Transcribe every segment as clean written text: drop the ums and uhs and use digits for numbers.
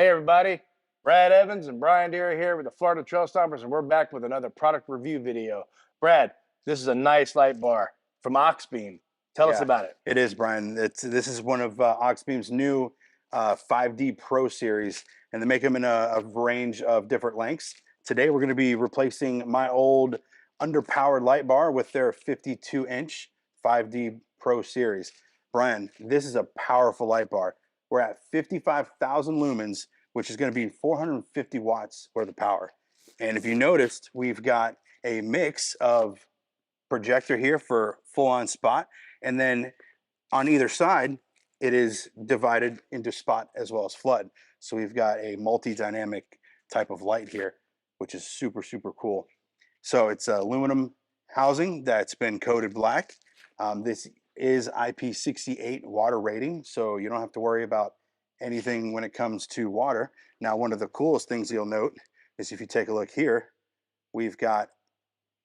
Hey everybody, Brad Evans and Brian Deere here with the Florida Trail Stompers, and we're back with another product review video. Brad, this is a nice light bar from Auxbeam. Tell us Yeah, about it. it is, Brian. This is one of Auxbeam's new 5D Pro series, and they make them in a range of different lengths. Today, we're going to be replacing my old underpowered light bar with their 52-inch 5D Pro series. Brian, this is a powerful light bar. We're at 55,000 lumens, which is going to be 450 watts worth of power. And if you noticed, we've got a mix of projector here for full-on spot, and then on either side it is divided into spot as well as flood. So we've got a multi-dynamic type of light here, which is super cool. So it's aluminum housing that's been coated black. This is IP68 water rating, so you don't have to worry about anything when it comes to water. Now, one of the coolest things you'll note is if you take a look here, we've got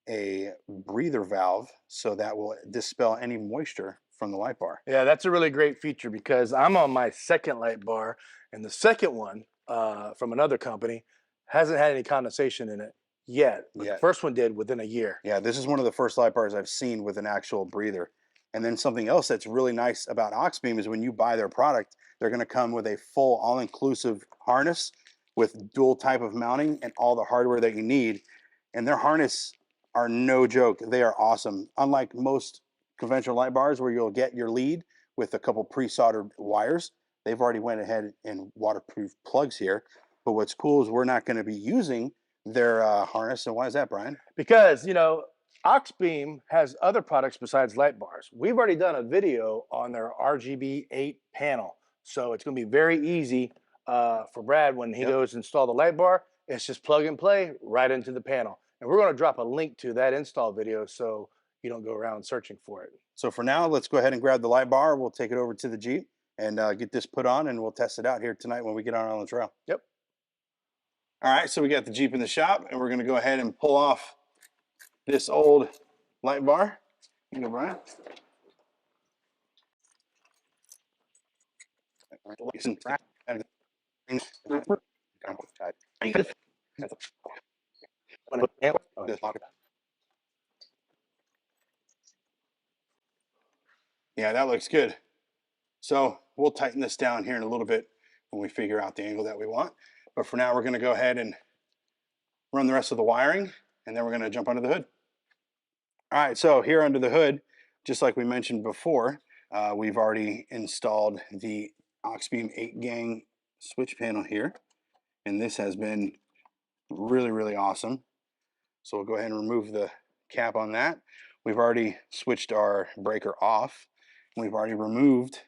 a breather valve, so that will dispel any moisture from the light bar. Yeah, that's a really great feature because I'm on my second light bar, and the second one from another company hasn't had any condensation in it yet. But the first one did within a year. Yeah, this is one of the first light bars I've seen with an actual breather. And then something else that's really nice about Auxbeam is when you buy their product, they're going to come with a full all-inclusive harness with dual type of mounting and all the hardware that you need. And their harness are no joke. They are awesome. Unlike most conventional light bars where you'll get your lead with a couple pre-soldered wires, they've already went ahead and waterproof plugs here. But what's cool is we're not going to be using their harness. And why is that, Brian? Because, you know, Auxbeam has other products besides light bars. We've already done a video on their RGB8 panel. So it's going to be very easy for Brad when he goes install the light bar. It's just plug and play right into the panel. And we're going to drop a link to that install video so you don't go around searching for it. So for now, let's go ahead and grab the light bar. We'll take it over to the Jeep and get this put on, and we'll test it out here tonight when we get out on the trail. Yep. All right, so we got the Jeep in the shop, and we're going to go ahead and pull off this old light bar. You go, Brian. Yeah, that looks good. So we'll tighten this down here in a little bit when we figure out the angle that we want. But for now, we're going to go ahead and run the rest of the wiring, and then we're going to jump under the hood. All right, so here under the hood, just like we mentioned before, we've already installed the Auxbeam 8-gang switch panel here, and this has been really awesome. So we'll go ahead and remove the cap on that. We've already switched our breaker off. We've already removed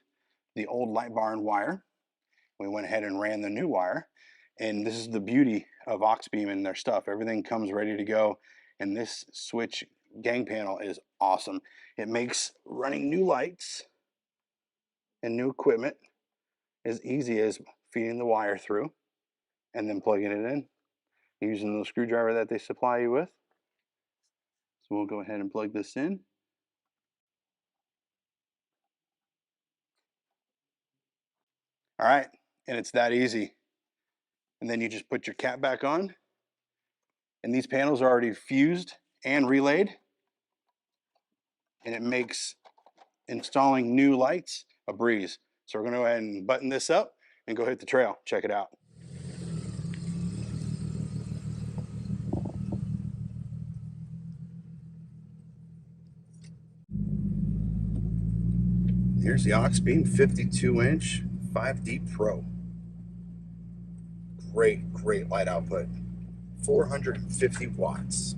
the old light bar and wire. We went ahead and ran the new wire, and this is the beauty of Auxbeam and their stuff. Everything comes ready to go, and this switch gang panel is awesome. It makes running new lights and new equipment as easy as feeding the wire through and then plugging it in using the screwdriver that they supply you with. So we'll go ahead and plug this in. All right, and it's that easy. And then you just put your cap back on, and these panels are already fused and relayed, and it makes installing new lights a breeze. So we're going to go ahead and button this up and go hit the trail. Check it out. Here's the Auxbeam 52-inch 5D Pro. Great light output. 450 watts.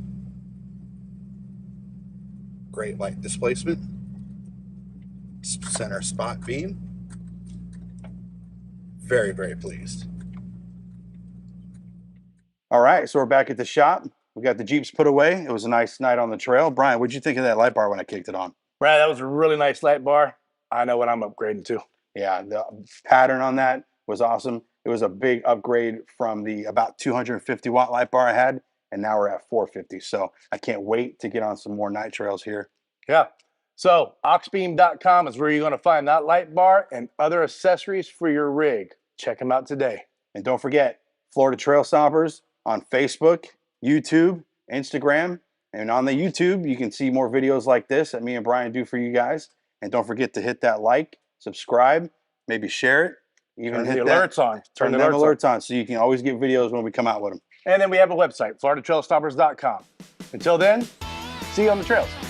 Great light displacement. Center spot beam. Very pleased. All right, so we're back at the shop. We got the Jeeps put away. It was a nice night on the trail. Brian, what'd you think of that light bar when I kicked it on? Brad, that was a really nice light bar. I know what I'm upgrading to. Yeah, the pattern on that was awesome. It was a big upgrade from the about 250 watt light bar I had, and now we're at 450. So I can't wait to get on some more night trails here. Yeah. So Auxbeam.com is where you're going to find that light bar and other accessories for your rig. Check them out today. And don't forget, Florida Trail Stoppers on Facebook, YouTube, Instagram. And on the YouTube, you can see more videos like this that me and Brian do for you guys. And don't forget to hit that like, subscribe, maybe share it. Even Turn hit the that, alerts on. turn them alerts on so you can always get videos when we come out with them. And then we have a website, floridatrailstoppers.com. Until then, see you on the trails.